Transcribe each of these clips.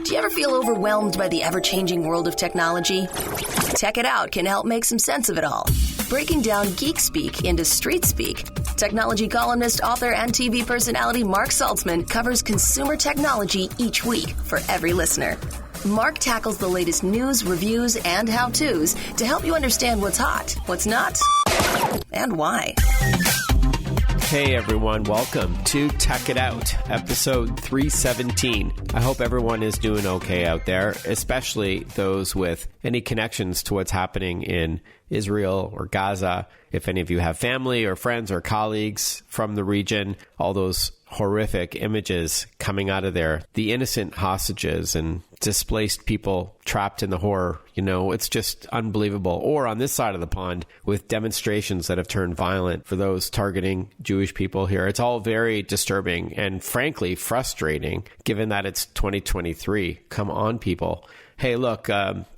Do you ever feel overwhelmed by the ever-changing world of technology? Tech It Out can help make some sense of it all. Breaking down geek speak into street speak, technology columnist, author, and TV personality Mark Saltzman covers consumer technology each week for every listener. Mark tackles the latest news, reviews, and how-tos to help you understand what's hot, what's not, and why. Hey everyone, welcome to Tech It Out, episode 317. I hope everyone is doing okay out there, especially those with any connections to what's happening in Israel or Gaza. If any of you have family or friends or colleagues from the region, all those horrific images coming out of there, the innocent hostages and displaced people trapped in the horror, it's just unbelievable. Or on this side of the pond with demonstrations that have turned violent for those targeting Jewish people here. It's all very disturbing and frankly frustrating given that it's 2023. Come on, people. Hey, look,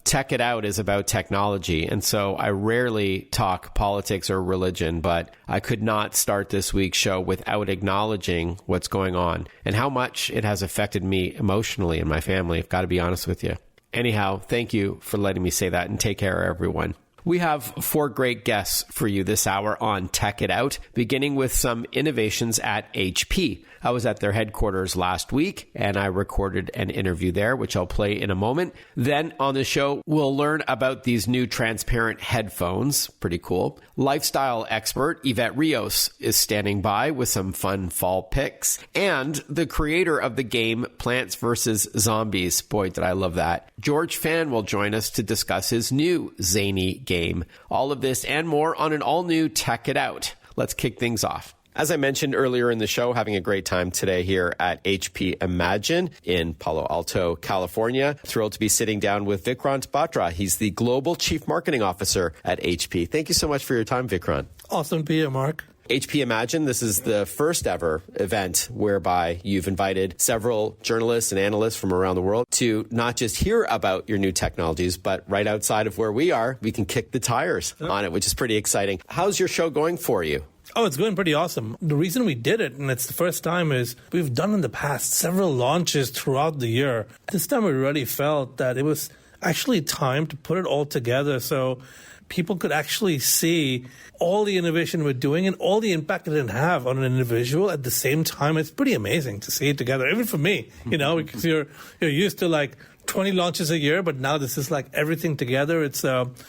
Tech It Out is about technology, and so I rarely talk politics or religion, but I could not start this week's show without acknowledging what's going on and how much it has affected me emotionally and my family, I've got to be honest with you. Anyhow, thank you for letting me say that, and take care, everyone. We have 4 great guests for you this hour on Tech It Out, beginning with some innovations at HP. I was at their headquarters last week, and I recorded an interview there, which I'll play in a moment. Then on the show, we'll learn about these new transparent headphones. Pretty cool. Lifestyle expert Evette Rios is standing by with some fun fall picks. And the creator of the game Plants vs. Zombies, boy, did I love that, George Fan will join us to discuss his new zany game. All of this and more on an all-new Tech It Out. Let's kick things off. As I mentioned earlier in the show, having a great time today here at HP Imagine in Palo Alto, California. Thrilled to be sitting down with Vikrant Batra. He's the Global Chief Marketing Officer at HP. Thank you so much for your time, Vikrant. Awesome to be here, Mark. HP Imagine, this is the first ever event whereby you've invited several journalists and analysts from around the world to not just hear about your new technologies, but right outside of where we are, we can kick the tires on it, which is pretty exciting. How's your show going for you? Oh, it's going pretty awesome. The reason we did it, and it's the first time, is we've done in the past several launches throughout the year. This time we really felt that it was actually time to put it all together so people could actually see all the innovation we're doing and all the impact it can have on an individual at the same time. It's pretty amazing to see it together, even for me, because you're used to like 20 launches a year, but now this is like everything together. It's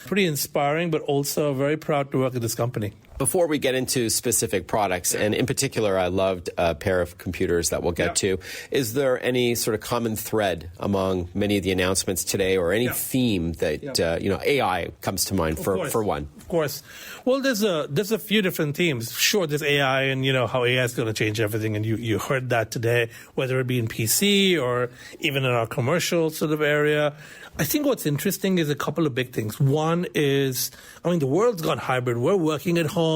pretty inspiring, but also very proud to work at this company. Before we get into specific products, and in particular, I loved a pair of computers that we'll get to. Is there any sort of common thread among many of the announcements today, or any theme that AI comes to mind for one? Of course. Well, there's a few different themes. Sure, there's AI, and how AI is going to change everything, and you heard that today, whether it be in PC or even in our commercial sort of area. I think what's interesting is a couple of big things. One is, the world's gone hybrid. We're working at home.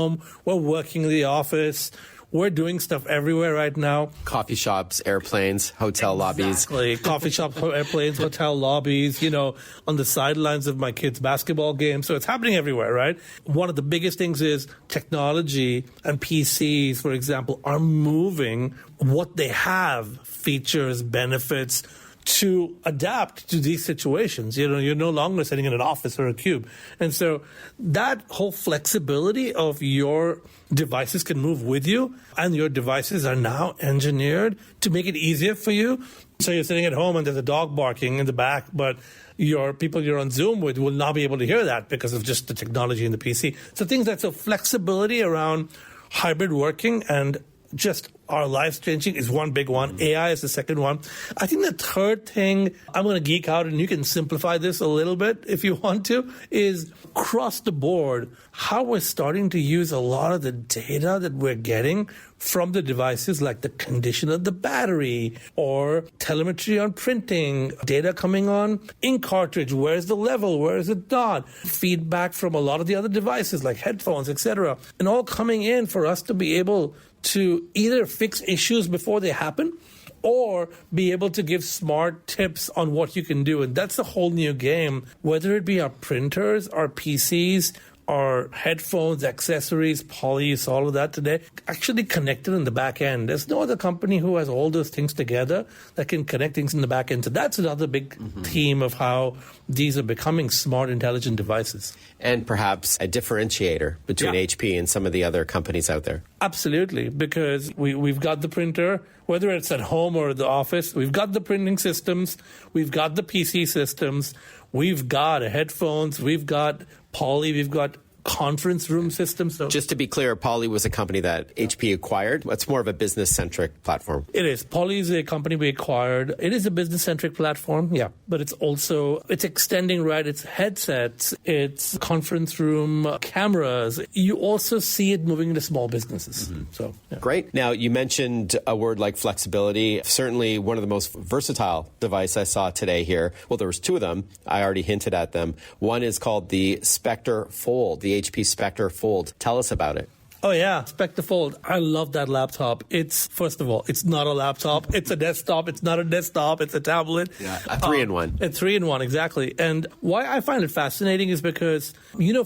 We're working in the office. We're doing stuff everywhere right now. Coffee shops, airplanes, hotel lobbies. Exactly. Coffee shops, airplanes, hotel lobbies, on the sidelines of my kids' basketball games. So it's happening everywhere, right? One of the biggest things is technology and PCs, for example, are moving what they have, features, benefits, to adapt to these situations. You're no longer sitting in an office or a cube. And so that whole flexibility of your devices can move with you, and your devices are now engineered to make it easier for you. So you're sitting at home and there's a dog barking in the back, but your people you're on Zoom with will not be able to hear that because of just the technology in the PC. So things like flexibility around hybrid working and just our lives changing is one big one. AI is the second one. I think the third thing, I'm going to geek out, and you can simplify this a little bit if you want to, is across the board, how we're starting to use a lot of the data that we're getting from the devices, like the condition of the battery or telemetry on printing, data coming on ink cartridge, where's the level, where is it not, feedback from a lot of the other devices like headphones, etc., and all coming in for us to be able to either fix issues before they happen or be able to give smart tips on what you can do. And that's a whole new game, whether it be our printers, our PCs, our headphones, accessories, Poly's, all of that today, actually connected in the back end. There's no other company who has all those things together that can connect things in the back end. So that's another big theme of how these are becoming smart, intelligent devices. And perhaps a differentiator between HP and some of the other companies out there. Absolutely, because we've got the printer, whether it's at home or the office, we've got the printing systems, we've got the PC systems, we've got headphones, we've got Poly, we've got conference room systems. So just to be clear, Poly was a company that HP acquired. It's more of a business-centric platform. It is. Poly is a company we acquired. It is a business-centric platform, yeah. But it's also, it's extending, right? It's headsets, it's conference room cameras. You also see it moving into small businesses. So yeah. Great. Now, you mentioned a word like flexibility. Certainly one of the most versatile device I saw today here. Well, there was two of them. I already hinted at them. One is called the Spectre Fold, the HP Spectre Fold. Tell us about it. Oh, yeah. Spectre Fold. I love that laptop. It's, first of all, it's not a laptop. It's a desktop. It's not a desktop. It's a tablet. Yeah, a 3-in-1. A 3-in-1, exactly. And why I find it fascinating is because,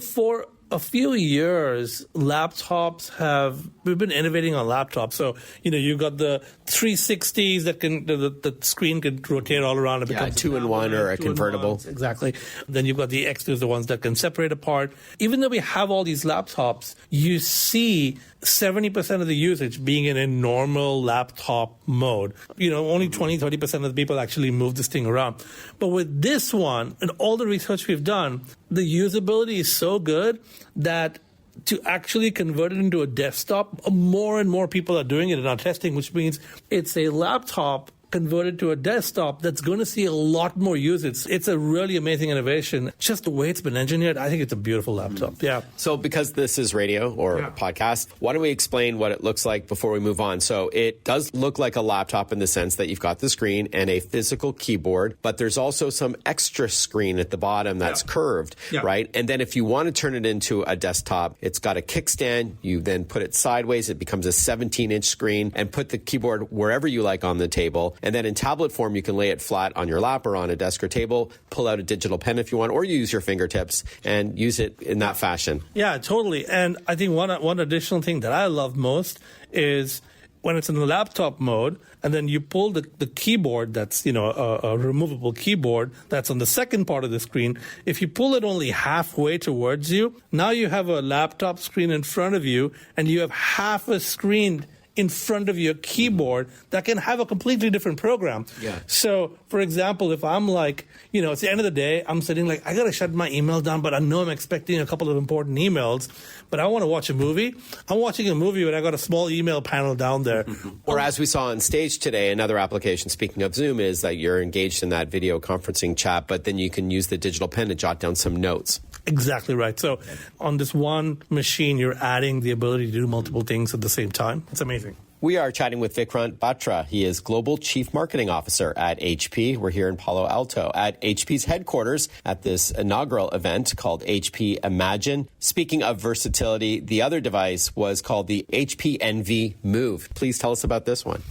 for a few years, we've been innovating on laptops. So, you've got the 360s that can, the screen can rotate all around. It becomes 2-in-1 or a convertible. Exactly. Then you've got the X2s, the ones that can separate apart. Even though we have all these laptops, you see 70% of the usage being in a normal laptop mode. Only 20-30% of the people actually move this thing around. But with this one, and all the research we've done, the usability is so good that to actually convert it into a desktop, more and more people are doing it in our testing, which means it's a laptop converted to a desktop that's going to see a lot more usage. It's a really amazing innovation. Just the way it's been engineered, I think it's a beautiful laptop. Yeah. So because this is radio or podcast, why don't we explain what it looks like before we move on? So it does look like a laptop in the sense that you've got the screen and a physical keyboard, but there's also some extra screen at the bottom that's curved, right? And then if you want to turn it into a desktop, it's got a kickstand. You then put it sideways. It becomes a 17-inch screen, and put the keyboard wherever you like on the table. And then in tablet form, you can lay it flat on your lap or on a desk or table, pull out a digital pen if you want, or use your fingertips and use it in that fashion. Yeah, totally. And I think one additional thing that I love most is when it's in the laptop mode, and then you pull the keyboard that's, a removable keyboard that's on the second part of the screen. If you pull it only halfway towards you, now you have a laptop screen in front of you, and you have half a screen in front of your keyboard that can have a completely different program. Yeah. So, for example, if I'm like, it's the end of the day, I'm sitting like, I got to shut my email down, but I know I'm expecting a couple of important emails, but I want to watch a movie. I'm watching a movie, but I got a small email panel down there. Or as we saw on stage today, another application, speaking of Zoom, is that you're engaged in that video conferencing chat, but then you can use the digital pen to jot down some notes. Exactly right. So on this one machine, you're adding the ability to do multiple things at the same time. It's amazing. We are chatting with Vikrant Batra. He is Global Chief Marketing Officer at HP. We're here in Palo Alto at HP's headquarters at this inaugural event called HP Imagine. Speaking of versatility, the other device was called the HP Envy Move. Please tell us about this one.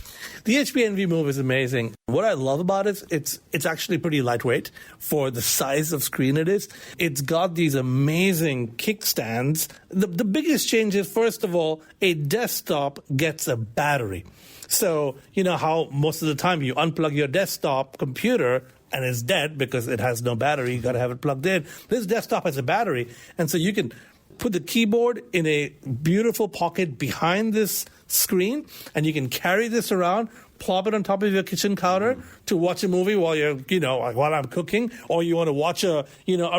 The HP Envy Move is amazing. What I love about it, it's actually pretty lightweight for the size of screen it is. It's got these amazing kickstands. The biggest change is, first of all, a desktop gets a battery. So, how most of the time you unplug your desktop computer and it's dead because it has no battery. You got to have it plugged in. This desktop has a battery, and so you can put the keyboard in a beautiful pocket behind this screen, and you can carry this around, plop it on top of your kitchen counter to watch a movie while you're, while I'm cooking, or you want to watch a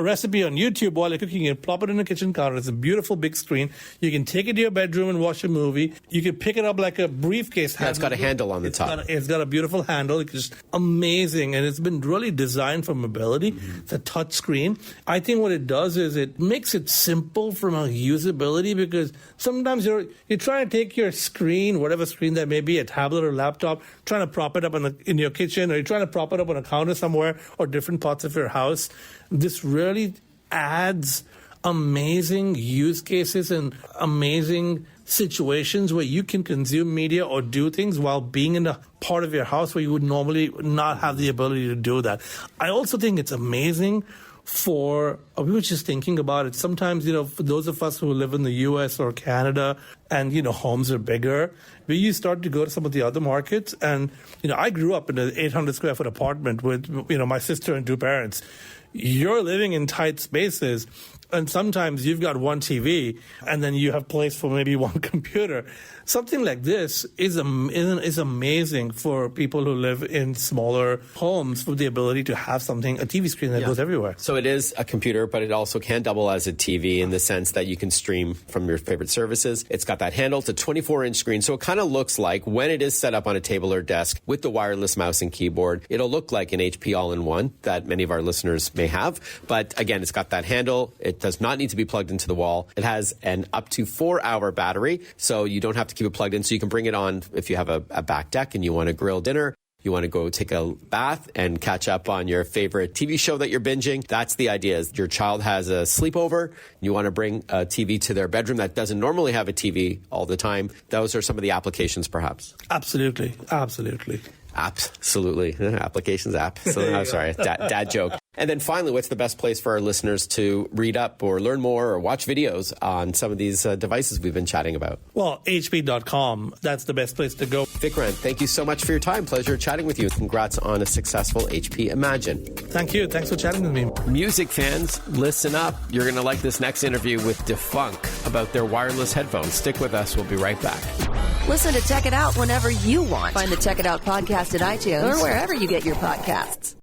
recipe on YouTube while you're cooking and plop it in the kitchen counter. It's a beautiful big screen. You can take it to your bedroom and watch a movie. You can pick it up like a briefcase. Yeah, it's got a handle on the top. It's got a beautiful handle. It's just amazing, and it's been really designed for mobility. It's a touch screen. I think what it does is it makes it simple from a usability, because sometimes you're trying to take your screen, whatever screen that may be, a tablet or laptop, trying to prop it up in your kitchen, or you're trying to prop it up on a counter somewhere, or different parts of your house. This really adds amazing use cases and amazing situations where you can consume media or do things while being in a part of your house where you would normally not have the ability to do that. I also think it's amazing we were just thinking about it. Sometimes, for those of us who live in the US or Canada and, homes are bigger, we start to go to some of the other markets. And, I grew up in an 800 square foot apartment with, my sister and 2 parents. You're living in tight spaces. And sometimes you've got one TV and then you have place for maybe one computer. Something like this is amazing for people who live in smaller homes, for the ability to have a TV screen that goes everywhere. So it is a computer, but it also can double as a TV in the sense that you can stream from your favorite services. It's got that handle. It's a 24-inch screen. So it kind of looks like, when it is set up on a table or desk with the wireless mouse and keyboard, it'll look like an HP all-in-one that many of our listeners may have. But again, it's got that handle. It does not need to be plugged into the wall. It has an up to 4-hour battery, so you don't have to keep it plugged in. So you can bring it on if you have a back deck and you want to grill dinner. You want to go take a bath and catch up on your favorite TV show that you're binging. That's the idea. Is your child has a sleepover. You want to bring a TV to their bedroom that doesn't normally have a TV all the time. Those are some of the applications, perhaps. Absolutely. Absolutely. Applications app. So, I'm sorry, dad joke. And then finally, what's the best place for our listeners to read up or learn more or watch videos on some of these devices we've been chatting about? Well, hp.com. That's the best place to go. Vikrant, thank you so much for your time. Pleasure chatting with you. Congrats on a successful HP Imagine. Thank you. Thanks for chatting with me. Music fans, listen up. You're going to like this next interview with Defunc about their wireless headphones. Stick with us. We'll be right back. Listen to Check It Out whenever you want. Find the Check It Out podcast at iTunes or wherever you get your podcasts.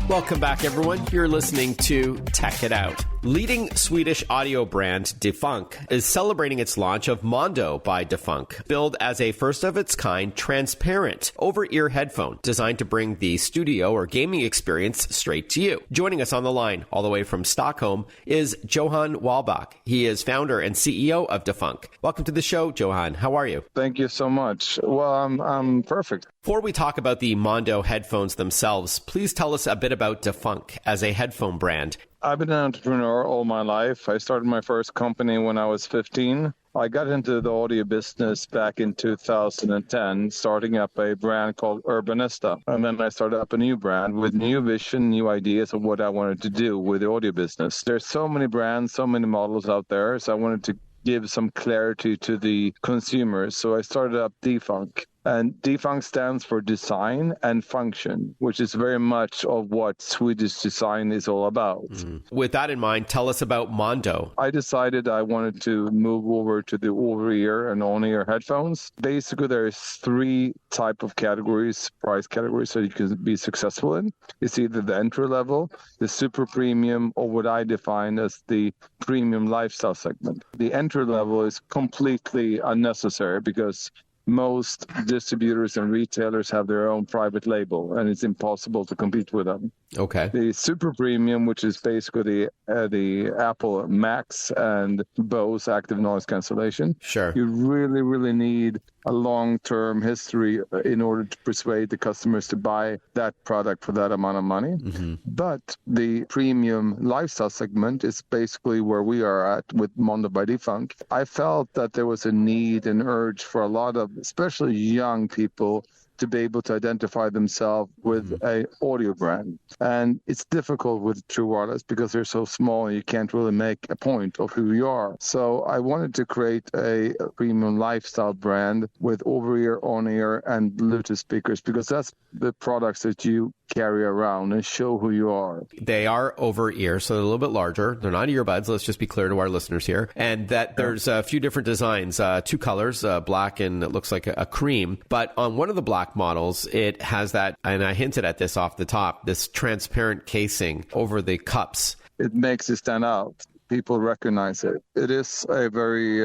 Welcome back, everyone. You're listening to Tech It Out. Leading Swedish audio brand Defunc is celebrating its launch of Mondo by Defunc, billed as a first-of-its-kind transparent over-ear headphone designed to bring the studio or gaming experience straight to you. Joining us on the line, all the way from Stockholm, is Johan Wallbach. He is founder and CEO of Defunc. Welcome to the show, Johan. How are you? Thank you so much. Well, I'm perfect. Before we talk about the Mondo headphones themselves, please tell us a bit about Defunc as a headphone brand. I've been an entrepreneur all my life. I started my first company when I was 15. I got into the audio business back in 2010, starting up a brand called Urbanista. And then I started up a new brand with new vision, new ideas of what I wanted to do with the audio business. There's so many brands, so many models out there. So I wanted to give some clarity to the consumers. So I started up Defunc. And Defunc stands for design and function, which is very much of what Swedish design is all about. With that in mind, tell us about Mondo. I decided I wanted to move over to the over-ear and on-ear headphones. Basically, there's 3 type of categories, price categories, that you can be successful in. It's either the entry level, the super premium, or what I define as the premium lifestyle segment. The entry level is completely unnecessary because most distributors and retailers have their own private label, and it's impossible to compete with them. Okay. The super premium, which is basically the Apple Max and Bose active noise cancellation. Sure. You really, really need a long-term history in order to persuade the customers to buy that product for that amount of money. But the premium lifestyle segment is basically where we are at with Mondo by Defunc. I felt that there was a need and urge for a lot of, especially young people, to be able to identify themselves with a audio brand. And it's difficult with True Wireless because they're so small and you can't really make a point of who you are. So I wanted to create a premium lifestyle brand with over-ear, on-ear, and Bluetooth speakers, because that's the products that you carry around and show who you are. They are over-ear, so they're a little bit larger. They're not earbuds. Let's just be clear to our listeners here. And that there's a few different designs, 2 colors, black and it looks like a cream. But on one of the black models, it has that, and I hinted at this off the top, this transparent casing over the cups. It makes it stand out. People recognize it. It is a very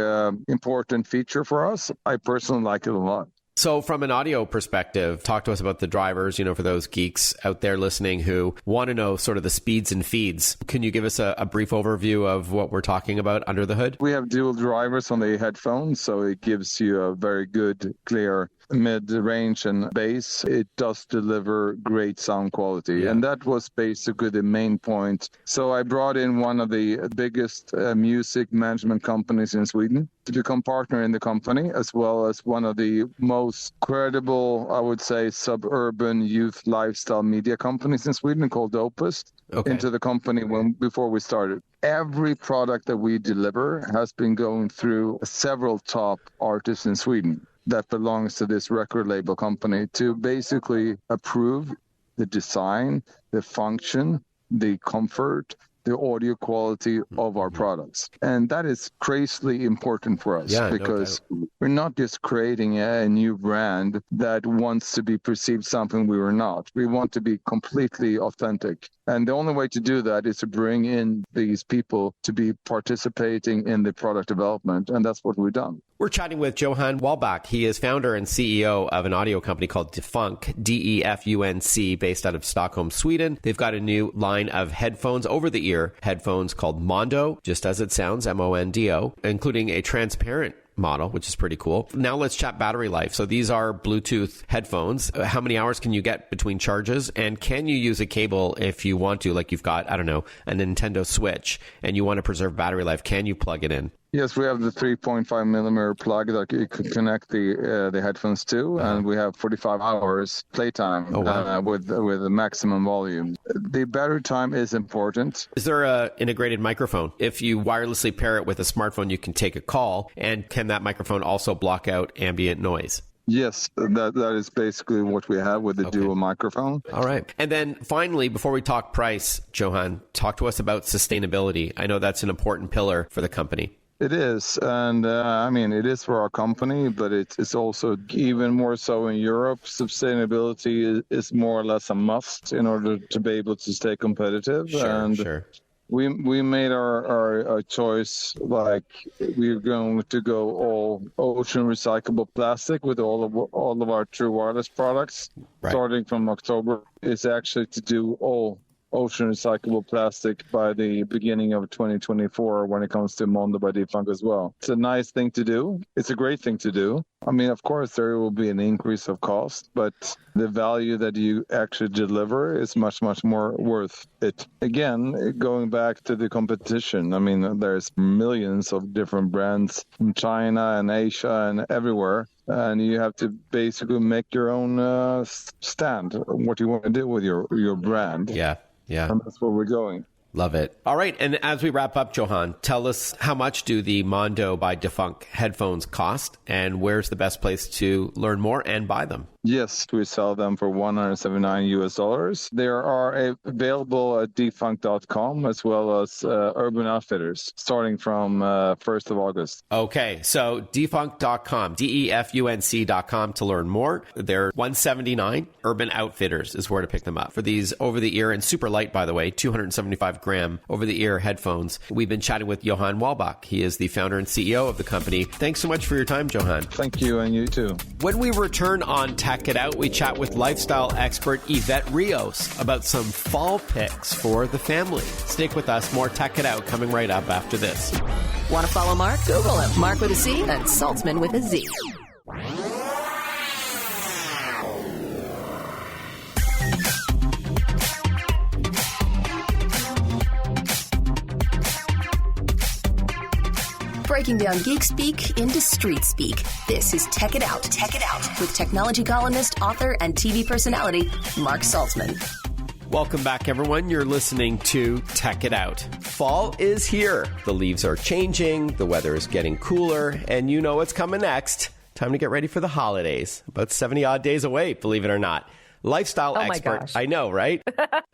important feature for us. I personally like it a lot. So from an audio perspective, talk to us about the drivers, for those geeks out there listening who want to know sort of the speeds and feeds. Can you give us a brief overview of what we're talking about under the hood? We have dual drivers on the headphones, so it gives you a very good, clear mid-range and bass, it does deliver great sound quality. Yeah. And that was basically the main point. So I brought in one of the biggest music management companies in Sweden to become partner in the company, as well as one of the most credible, I would say, suburban youth lifestyle media companies in Sweden called Opus, into the company before we started. Every product that we deliver has been going through several top artists in Sweden that belongs to this record label company to basically approve the design, the function, the comfort, the audio quality of our products. And that is crazily important for us because we're not just creating a new brand that wants to be perceived something we were not. We want to be completely authentic. And the only way to do that is to bring in these people to be participating in the product development. And that's what we've done. We're chatting with Johan Wombat. He is founder and CEO of an audio company called Defunc, Defunc, based out of Stockholm, Sweden. They've got a new line of headphones, over-the-ear headphones called Mondo, just as it sounds, Mondo, including a transparent model, which is pretty cool. Now let's chat battery life. So these are Bluetooth headphones. How many hours can you get between charges? And can you use a cable if you want to, like you've got, I don't know, a Nintendo Switch and you want to preserve battery life? Can you plug it in? Yes, we have the 3.5 millimeter plug that you can connect the headphones to, and we have 45 hours playtime with a maximum volume. The battery time is important. Is there an integrated microphone? If you wirelessly pair it with a smartphone, you can take a call, and can that microphone also block out ambient noise? Yes, that is basically what we have with the dual microphone. All right. And then finally, before we talk price, Johan, talk to us about sustainability. I know that's an important pillar for the company. It is. And I mean, it is for our company, but it's also even more so in Europe. Sustainability is more or less a must in order to be able to stay competitive. Sure. We made our choice, like we're going to go all ocean recyclable plastic with all of our true wireless products. Starting from October, is actually to do all ocean recyclable plastic by the beginning of 2024 when it comes to Mondo by Defunc as well. It's a nice thing to do. It's a great thing to do. I mean, of course, there will be an increase of cost, but the value that you actually deliver is much, much more worth it. Again, going back to the competition, I mean, there's millions of different brands from China and Asia and everywhere. And you have to basically make your own stand, what you want to do with your brand. Yeah. And that's where we're going. Love it. All right. And as we wrap up, Johan, tell us, how much do the Mondo by Defunc headphones cost, and where's the best place to learn more and buy them? Yes, we sell them for $179. They are available at defunc.com as well as Urban Outfitters starting from 1st of August. Okay, so defunc.com, defunc.com to learn more. They're $179. Urban Outfitters is where to pick them up. For these over-the-ear and super light, by the way, 275-gram over-the-ear headphones. We've been chatting with Johan Wombat. He is the founder and CEO of the company. Thanks so much for your time, Johan. Thank you, and you too. When we return on Tech It Out, we chat with lifestyle expert Evette Rios about some fall picks for the family. Stick with us. More Tech It Out coming right up after this. Want to follow Mark? Google him. Mark with a C and Saltzman with a Z. Breaking down geek speak into street speak. This is Tech It Out. Tech It Out with technology columnist, author, and TV personality Mark Saltzman. Welcome back, everyone. You're listening to Tech It Out. Fall is here. The leaves are changing. The weather is getting cooler. And you know what's coming next. Time to get ready for the holidays. About 70 odd days away, believe it or not. Lifestyle expert. Gosh. I know, right?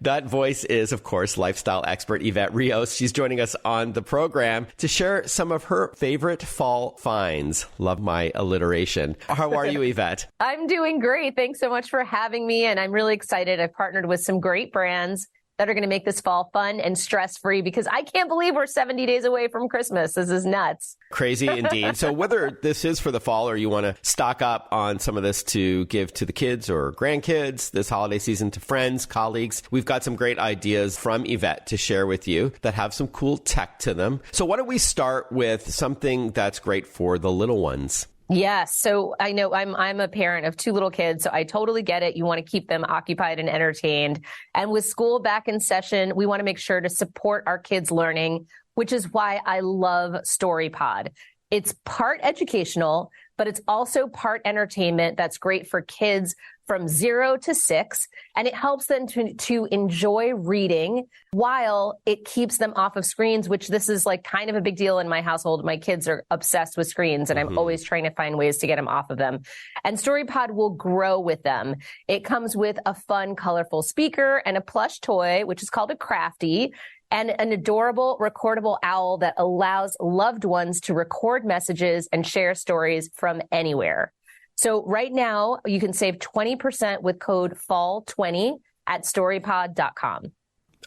That voice is, of course, lifestyle expert Evette Rios. She's joining us on the program to share some of her favorite fall finds. Love my alliteration. How are you, Evette? I'm doing great. Thanks so much for having me. And I'm really excited. I've partnered with some great brands that are going to make this fall fun and stress-free, because I can't believe we're 70 days away from Christmas. This is nuts. Crazy indeed. So whether this is for the fall or you want to stock up on some of this to give to the kids or grandkids this holiday season, to friends, colleagues, we've got some great ideas from Evette to share with you that have some cool tech to them. So why don't we start with something that's great for the little ones? Yes. So I know I'm a parent of 2 little kids, so I totally get it. You want to keep them occupied and entertained. And with school back in session, we want to make sure to support our kids' learning, which is why I love StoryPod. It's part educational, but it's also part entertainment that's great for kids from 0 to 6. And it helps them to enjoy reading while it keeps them off of screens, which this is like kind of a big deal in my household. My kids are obsessed with screens and I'm always trying to find ways to get them off of them. And StoryPod will grow with them. It comes with a fun, colorful speaker and a plush toy, which is called a Crafty, and an adorable recordable owl that allows loved ones to record messages and share stories from anywhere. So right now, you can save 20% with code FALL20 at storypod.com.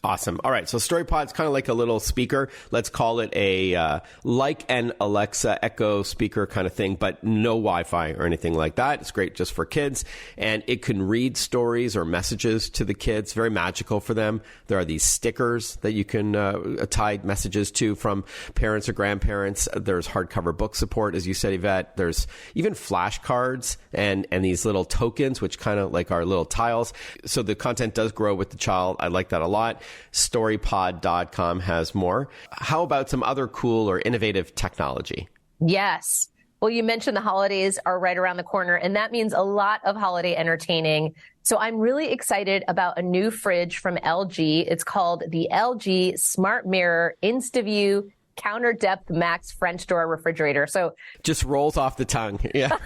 Awesome. All right. So StoryPod's kind of like a little speaker. Let's call it a like an Alexa Echo speaker kind of thing, but no Wi-Fi or anything like that. It's great just for kids. And it can read stories or messages to the kids. Very magical for them. There are these stickers that you can tie messages to from parents or grandparents. There's hardcover book support, as you said, Evette. There's even flashcards and these little tokens, which kind of like are little tiles. So the content does grow with the child. I like that a lot. Storypod.com has more. How about some other cool or innovative technology? Yes. Well, you mentioned the holidays are right around the corner, and that means a lot of holiday entertaining. So I'm really excited about a new fridge from LG. It's called the LG Smart Mirror InstaView Counter Depth Max French Door Refrigerator. So just rolls off the tongue. Yeah.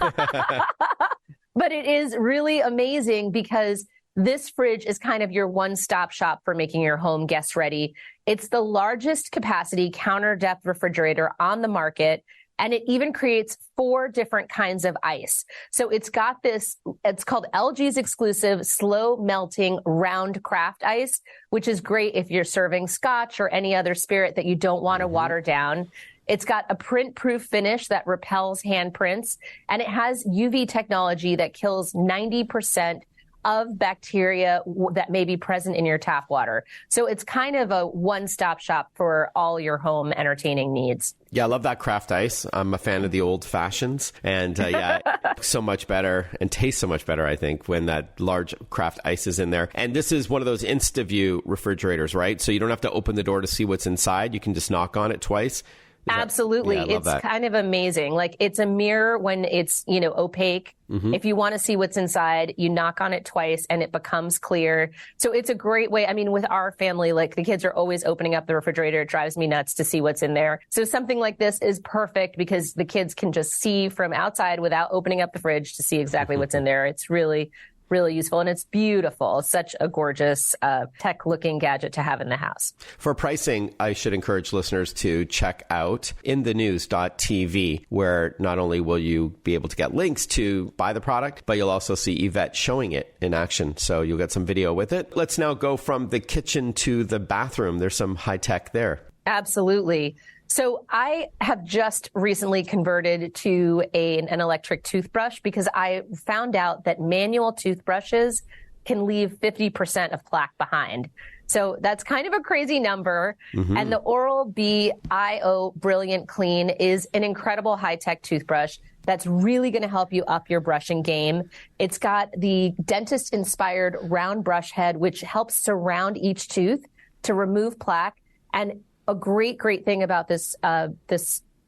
But it is really amazing because this fridge is kind of your one-stop shop for making your home guest ready. It's the largest capacity counter depth refrigerator on the market, and it even creates 4 different kinds of ice. So it's got this, it's called LG's exclusive slow melting round craft ice, which is great if you're serving scotch or any other spirit that you don't want to water down. It's got a print-proof finish that repels handprints, and it has UV technology that kills 90% of bacteria that may be present in your tap water. So it's kind of a one-stop shop for all your home entertaining needs. Yeah, I love that craft ice. I'm a fan of the old fashions. And yeah, it looks so much better and tastes so much better, I think, when that large craft ice is in there. And this is one of those InstaView refrigerators, right? So you don't have to open the door to see what's inside. You can just knock on it twice. Absolutely. It's kind of amazing. Like, it's a mirror when it's, opaque. If you want to see what's inside, you knock on it twice and it becomes clear. So it's a great way. I mean, with our family, like, the kids are always opening up the refrigerator. It drives me nuts to see what's in there. So something like this is perfect because the kids can just see from outside without opening up the fridge to see exactly what's in there. It's really useful, and it's beautiful. Such a gorgeous tech-looking gadget to have in the house. For pricing, I should encourage listeners to check out inthenews.tv, where not only will you be able to get links to buy the product, but you'll also see Evette showing it in action. So you'll get some video with it. Let's now go from the kitchen to the bathroom. There's some high tech there. Absolutely. So I have just recently converted to an electric toothbrush because I found out that manual toothbrushes can leave 50% of plaque behind. So that's kind of a crazy number. And the Oral-B IO Brilliant Clean is an incredible high-tech toothbrush that's really going to help you up your brushing game. It's got the dentist-inspired round brush head, which helps surround each tooth to remove plaque. And a great thing about this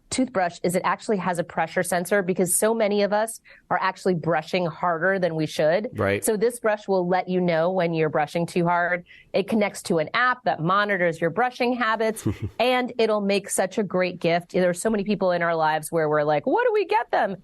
toothbrush is it actually has a pressure sensor because so many of us are actually brushing harder than we should. Right. So this brush will let you know when you're brushing too hard. It connects to an app that monitors your brushing habits, and it'll make such a great gift. There's so many people in our lives where we're like, what do we get them?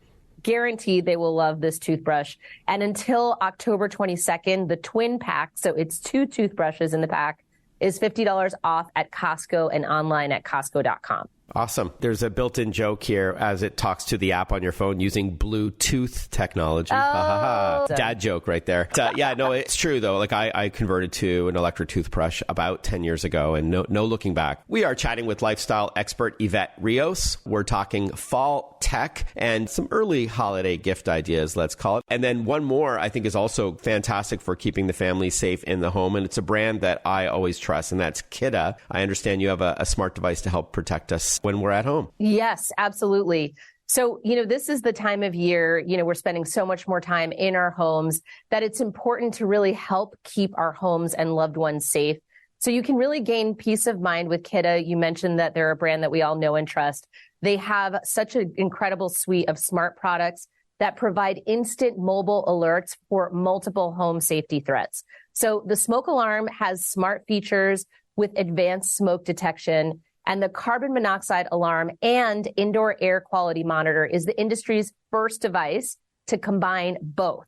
Guaranteed they will love this toothbrush. And until October 22nd, the twin pack, so it's 2 toothbrushes in the pack, is $50 off at Costco and online at Costco.com. Awesome. There's a built-in joke here as it talks to the app on your phone using Bluetooth technology. Dad joke right there. Yeah, no, it's true, though. Like, I converted to an electric toothbrush about 10 years ago, and no looking back. We are chatting with lifestyle expert Evette Rios. We're talking fall tech and some early holiday gift ideas, let's call it. And then one more I think is also fantastic for keeping the family safe in the home, and it's a brand that I always trust, and that's Kidda. I understand you have a smart device to help protect us when we're at home. Yes, absolutely. So, this is the time of year, we're spending so much more time in our homes that it's important to really help keep our homes and loved ones safe. So you can really gain peace of mind with Kidda. You mentioned that they're a brand that we all know and trust. They have such an incredible suite of smart products that provide instant mobile alerts for multiple home safety threats. So the smoke alarm has smart features with advanced smoke detection, and the carbon monoxide alarm and indoor air quality monitor is the industry's first device to combine both.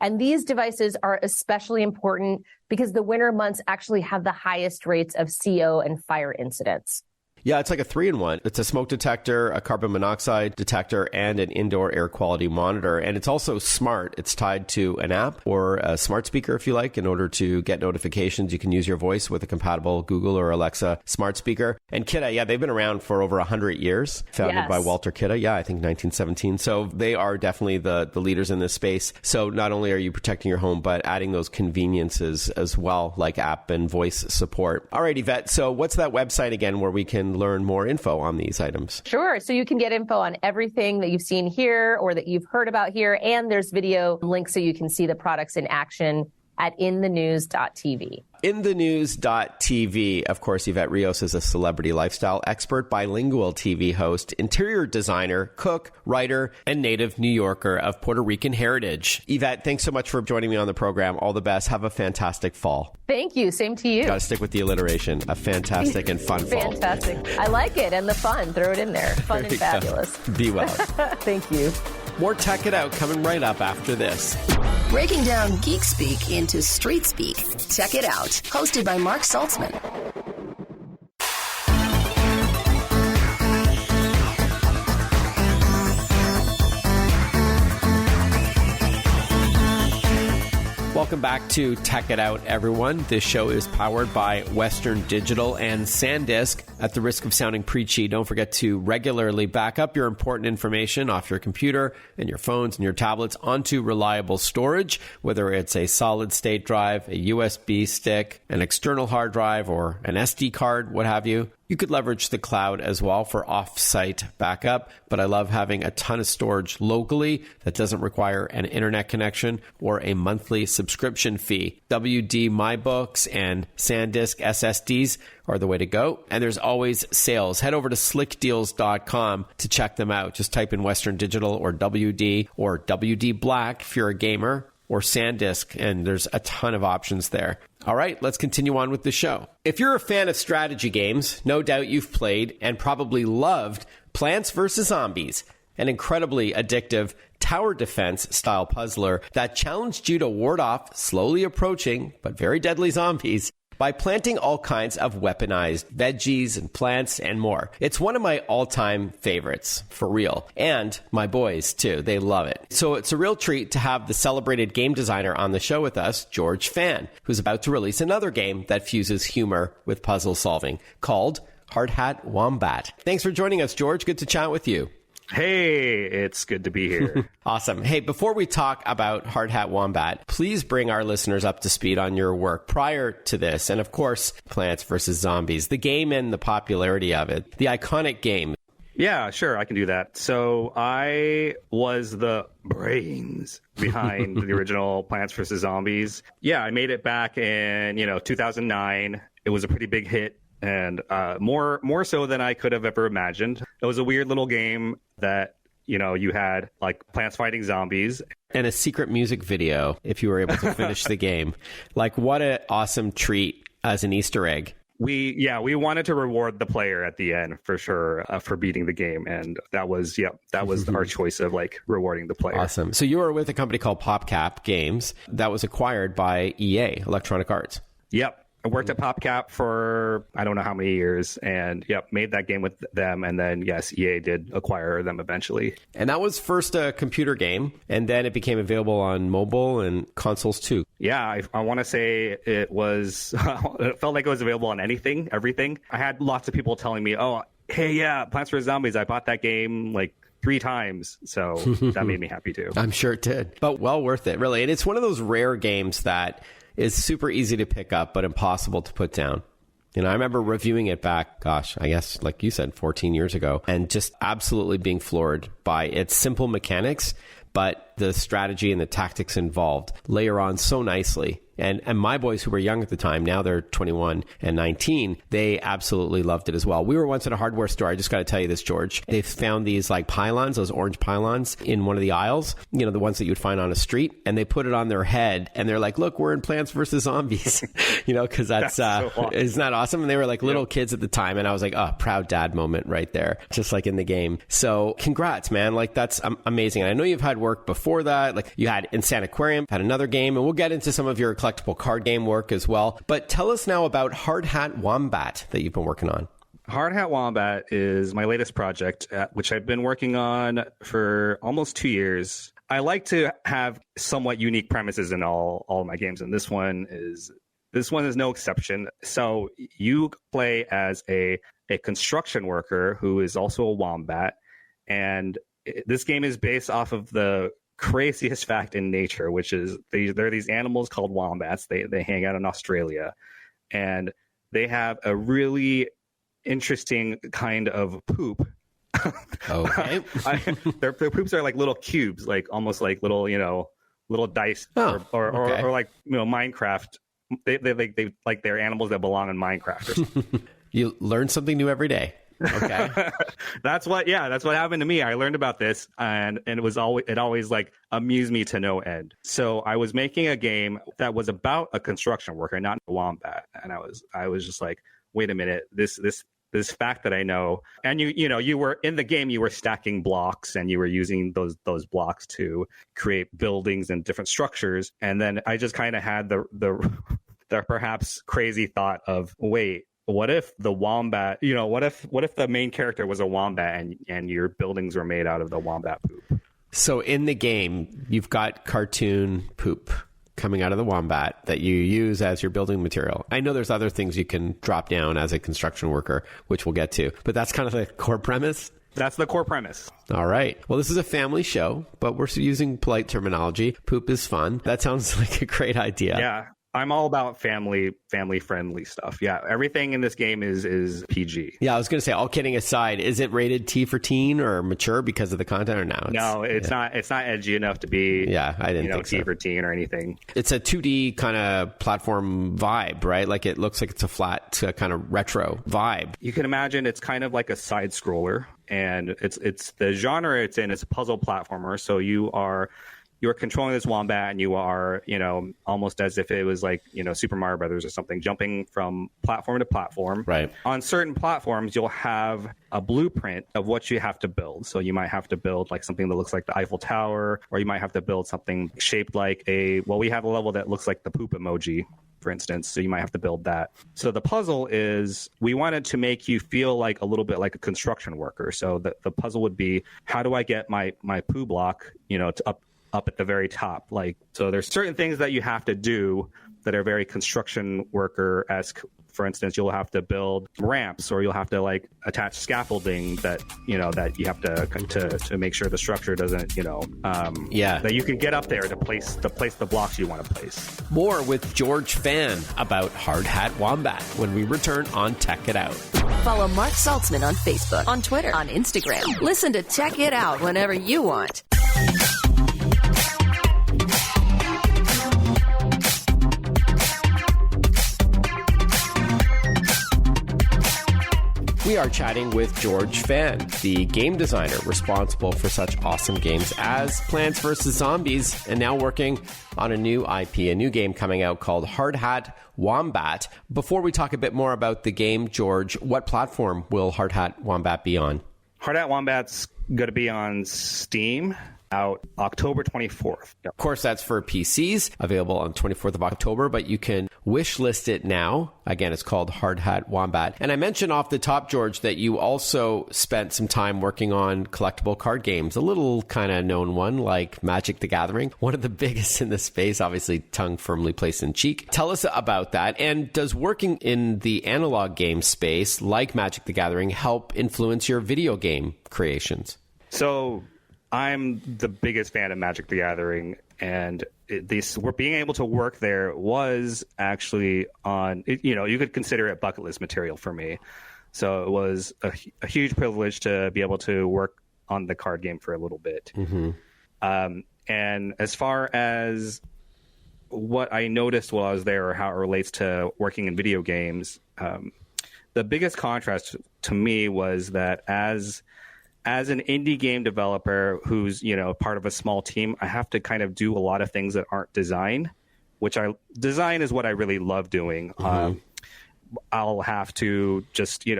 And these devices are especially important because the winter months actually have the highest rates of CO and fire incidents. Yeah, it's like a 3-in-1. It's a smoke detector, a carbon monoxide detector, and an indoor air quality monitor. And it's also smart. It's tied to an app or a smart speaker, if you like. In order to get notifications, you can use your voice with a compatible Google or Alexa smart speaker. And Kidda, yeah, they've been around for over 100 years, founded by Walter Kidda. Yeah, I think 1917. So they are definitely the leaders in this space. So not only are you protecting your home, but adding those conveniences as well, like app and voice support. All right, Evette, so what's that website again where we can learn more info on these items? Sure. So you can get info on everything that you've seen here or that you've heard about here. And there's video links so you can see the products in action at inthenews.tv. Inthenews.tv. Of course, Evette Rios is a celebrity lifestyle expert, bilingual TV host, interior designer, cook, writer, and native New Yorker of Puerto Rican heritage. Evette, thanks so much for joining me on the program. All the best. Have a fantastic fall. Thank you. Same to you. Got to stick with the alliteration. A fantastic and fun fall. Fantastic. I like it. And the fun. Throw it in there. Fun and fabulous. Be well. Thank you. More Tech It Out coming right up after this. Breaking down geek speak into street speak. Tech It Out, hosted by Mark Saltzman. Welcome back to Tech It Out, everyone. This show is powered by Western Digital and SanDisk. At the risk of sounding preachy, don't forget to regularly back up your important information off your computer and your phones and your tablets onto reliable storage, whether it's a solid-state drive, a USB stick, an external hard drive, or an SD card, what have you. You could leverage the cloud as well for off-site backup, but I love having a ton of storage locally that doesn't require an internet connection or a monthly subscription fee. WD MyBooks and SanDisk SSDs are the way to go. And there's always sales. Head over to slickdeals.com to check them out. Just type in Western Digital or WD Black if you're a gamer, or SanDisk, and there's a ton of options there. All right, let's continue on with the show. If you're a fan of strategy games, no doubt you've played and probably loved Plants vs. Zombies, an incredibly addictive tower defense style puzzler that challenged you to ward off slowly approaching but very deadly zombies by planting all kinds of weaponized veggies and plants and more. It's one of my all-time favorites, for real. And my boys, too. They love it. So it's a real treat to have the celebrated game designer on the show with us, George Fan, who's about to release another game that fuses humor with puzzle solving called Hardhat Wombat. Thanks for joining us, George. Good to chat with you. Hey, it's good to be here. Awesome. Hey, before we talk about Hardhat Wombat, please bring our listeners up to speed on your work prior to this. And of course, Plants vs. Zombies, the game and the popularity of it, the iconic game. Yeah, sure, I can do that. So I was the brains behind the original Plants vs. Zombies. Yeah, I made it back in, 2009. It was a pretty big hit. And more so than I could have ever imagined. It was a weird little game that, you had like plants fighting zombies. And a secret music video if you were able to finish the game. Like, what an awesome treat as an Easter egg. We wanted to reward the player at the end for sure for beating the game. And that was our choice of like rewarding the player. Awesome. So you were with a company called PopCap Games that was acquired by EA, Electronic Arts. Yep. I worked at PopCap for I don't know how many years and made that game with them. And then, yes, EA did acquire them eventually. And that was first a computer game, and then it became available on mobile and consoles too. Yeah, I want to say it was, it felt like it was available on everything. I had lots of people telling me, oh, hey, yeah, Plants vs. Zombies, I bought that game like 3 times. So that made me happy too. I'm sure it did. But well worth it, really. And it's one of those rare games that is super easy to pick up, but impossible to put down. You know, I remember reviewing it back, gosh, I guess, like you said, 14 years ago, and just absolutely being floored by its simple mechanics, but the strategy and the tactics involved layer on so nicely. And my boys who were young at the time, now they're 21 and 19, they absolutely loved it as well. We were once at a hardware store. I just got to tell you this, George. They found these like pylons, those orange pylons in one of the aisles, you know, the ones that you'd find on a street. And they put it on their head and they're like, look, we're in Plants vs. Zombies, you know, because that's so awesome. Isn't that awesome? And they were like little kids at the time. And I was like, oh, proud dad moment right there, just like in the game. So congrats, man. Like that's amazing. And I know you've had work before that. Like you had Insane Aquarium, had another game, and we'll get into some of your collectible card game work as well. But tell us now about Hardhat Wombat that you've been working on. Hardhat Wombat is my latest project, which I've been working on for almost 2 years. I like to have somewhat unique premises in all of my games, and this one is no exception. So you play as a construction worker who is also a wombat, and this game is based off of the craziest fact in nature, which is there are these animals called wombats. They hang out in Australia, and they have a really interesting kind of poop. Okay. Their poops are like little cubes, like almost like little, you know, little dice, or like, you know, Minecraft. They like they're animals that belong in Minecraft or something. You learn something new every day. Okay. That's what happened to me. I learned about this and it always like amused me to no end. So I was making a game that was about a construction worker, not a wombat. And I was just like, wait a minute, this fact that I know. And you were in the game, you were stacking blocks and you were using those blocks to create buildings and different structures. And then I just kind of had the perhaps crazy thought of, wait, what if the wombat, you know, what if the main character was a wombat and your buildings were made out of the wombat poop? So in the game, you've got cartoon poop coming out of the wombat that you use as your building material. I know there's other things you can drop down as a construction worker, which we'll get to, but that's kind of the core premise. That's the core premise. All right. Well, this is a family show, but we're using polite terminology. Poop is fun. That sounds like a great idea. Yeah. I'm all about family friendly stuff. Yeah, everything in this game is PG. Yeah, I was going to say, all kidding aside, is it rated T for teen or mature because of the content or no? No, it's not. It's not edgy enough to be. Yeah, I didn't think T for teen or anything. It's a 2D kind of platform vibe, right? Like it looks like it's a flat kind of retro vibe. You can imagine it's kind of like a side scroller, and it's the genre it's in. It's a puzzle platformer, so you're controlling this wombat and you are, you know, almost as if it was like, you know, Super Mario Brothers or something, jumping from platform to platform. Right. On certain platforms, you'll have a blueprint of what you have to build. So you might have to build like something that looks like the Eiffel Tower, or you might have to build something shaped like we have a level that looks like the poop emoji, for instance. So you might have to build that. So the puzzle is, we wanted to make you feel like a little bit like a construction worker. So the puzzle would be, how do I get my poo block, you know, to up at the very top? Like, so there's certain things that you have to do that are very construction worker-esque. For instance, you'll have to build ramps, or you'll have to like attach scaffolding that, you know, that you have to make sure the structure doesn't, you know, that you can get up there to place the blocks you want to place. More with George Fan about Hardhat Wombat when we return on Tech It Out. Follow Mark Saltzman on Facebook, on Twitter, on Instagram. Listen to Tech It Out whenever you want. We are chatting with George Fan, the game designer responsible for such awesome games as Plants vs. Zombies, and now working on a new IP, a new game coming out called Hardhat Wombat. Before we talk a bit more about the game, George, what platform will Hardhat Wombat be on? Hardhat Wombat's going to be on Steam, out October 24th. Of course, that's for PCs, available on 24th of October, but you can wish list it now. Again, it's called Hardhat Wombat. And I mentioned off the top, George, that you also spent some time working on collectible card games, a little kind of known one like Magic the Gathering, one of the biggest in the space, obviously tongue firmly placed in cheek. Tell us about that. And does working in the analog game space like Magic the Gathering help influence your video game creations? So I'm the biggest fan of Magic the Gathering, and we're being able to work there was actually you could consider it bucket list material for me. So it was a huge privilege to be able to work on the card game for a little bit. Mm-hmm. And as far as what I noticed while I was there, or how it relates to working in video games, the biggest contrast to me was that as an indie game developer who's, part of a small team, I have to kind of do a lot of things that aren't design, design is what I really love doing. Mm-hmm. I'll have to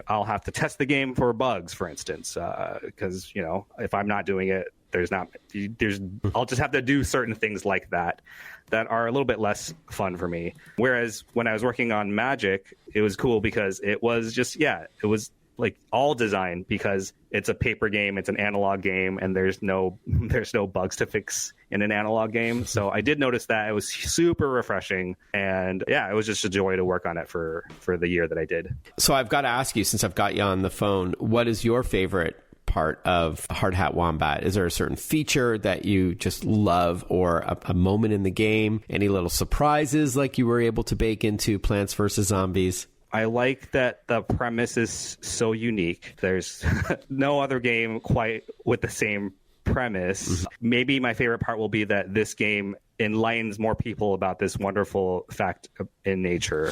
I'll have to test the game for bugs, for instance, because, if I'm not doing it, I'll just have to do certain things like that are a little bit less fun for me. Whereas when I was working on Magic, it was cool because it was it was like all design, because it's a paper game, it's an analog game, and there's no bugs to fix in an analog game. So I did notice that. It was super refreshing, and it was just a joy to work on it for the year that I did. So I've got to ask you, since I've got you on the phone, what is your favorite part of Hardhat Wombat? Is there a certain feature that you just love, or a moment in the game? Any little surprises like you were able to bake into Plants vs. Zombies? I like that the premise is so unique. There's no other game quite with the same premise. Mm-hmm. Maybe my favorite part will be that this game enlightens more people about this wonderful fact in nature.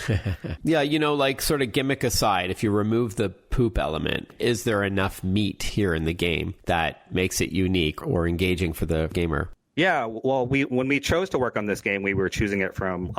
Yeah, like sort of gimmick aside, if you remove the poop element, is there enough meat here in the game that makes it unique or engaging for the gamer? Yeah, well, when we chose to work on this game, we were choosing it from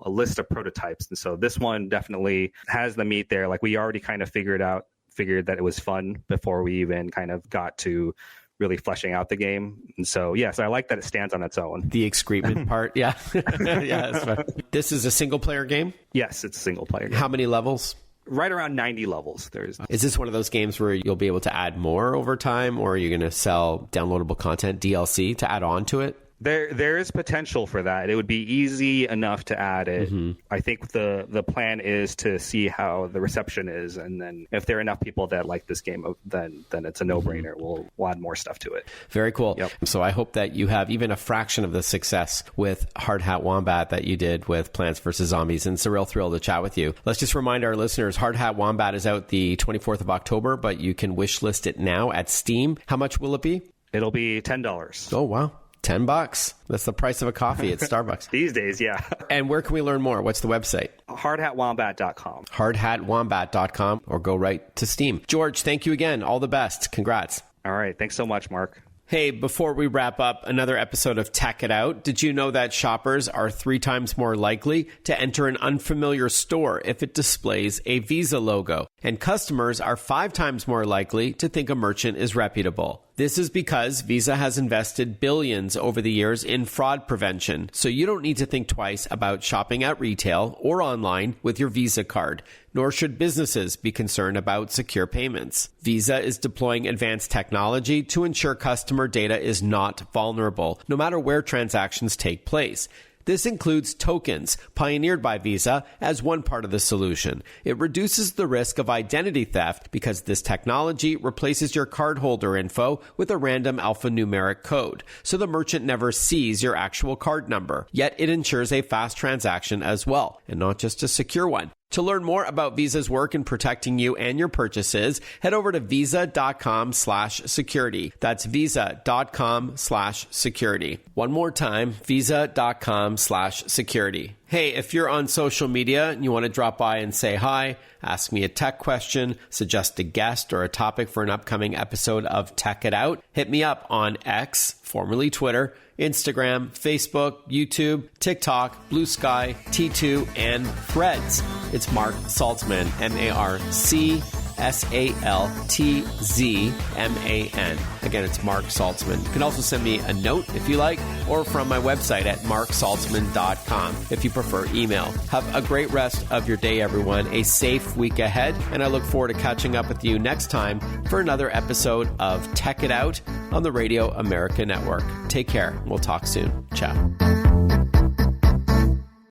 a list of prototypes. And so this one definitely has the meat there. Like, we already kind of figured that it was fun before we even kind of got to really fleshing out the game. And so, so I like that it stands on its own. The excrement part, yeah. Yeah, that's fun. This is a single player game? Yes, it's a single player game. How many levels? Right around 90 levels. Is this one of those games where you'll be able to add more over time, or are you going to sell downloadable content, DLC, to add on to it? There is potential for that. It would be easy enough to add it. Mm-hmm. I think the plan is to see how the reception is, and then if there are enough people that like this game, then it's a no-brainer. Mm-hmm. We'll add more stuff to it. Very cool. Yep. So I hope that you have even a fraction of the success with Hardhat Wombat that you did with Plants vs. Zombies, and it's a real thrill to chat with you. Let's just remind our listeners, Hardhat Wombat is out the 24th of October, but you can wish list it now at Steam. How much will it be? It'll be $10. Oh, wow. $10. That's the price of a coffee at Starbucks. These days, yeah. And where can we learn more? What's the website? Hardhatwombat.com. Hardhatwombat.com, or go right to Steam. George, thank you again. All the best. Congrats. All right. Thanks so much, Mark. Hey, before we wrap up another episode of Tech It Out, did you know that shoppers are 3 times more likely to enter an unfamiliar store if it displays a Visa logo? And customers are 5 times more likely to think a merchant is reputable. This is because Visa has invested billions over the years in fraud prevention, so you don't need to think twice about shopping at retail or online with your Visa card, nor should businesses be concerned about secure payments. Visa is deploying advanced technology to ensure customer data is not vulnerable, no matter where transactions take place. This includes tokens, pioneered by Visa as one part of the solution. It reduces the risk of identity theft because this technology replaces your cardholder info with a random alphanumeric code, so the merchant never sees your actual card number. Yet it ensures a fast transaction as well, and not just a secure one. To learn more about Visa's work in protecting you and your purchases, head over to visa.com/security. That's visa.com/security. One more time, visa.com/security. Hey, if you're on social media and you want to drop by and say hi, ask me a tech question, suggest a guest or a topic for an upcoming episode of Tech It Out, hit me up on X, formerly Twitter, Instagram, Facebook, YouTube, TikTok, Blue Sky, T2, and Threads. It's Mark Saltzman, MarkSaltzman. Again, it's Mark Saltzman. You can also send me a note if you like, or from my website at marksaltzman.com if you prefer email. Have a great rest of your day, everyone. A safe week ahead, and I look forward to catching up with you next time for another episode of Tech It Out on the Radio America Network. Take care. We'll talk soon. Ciao.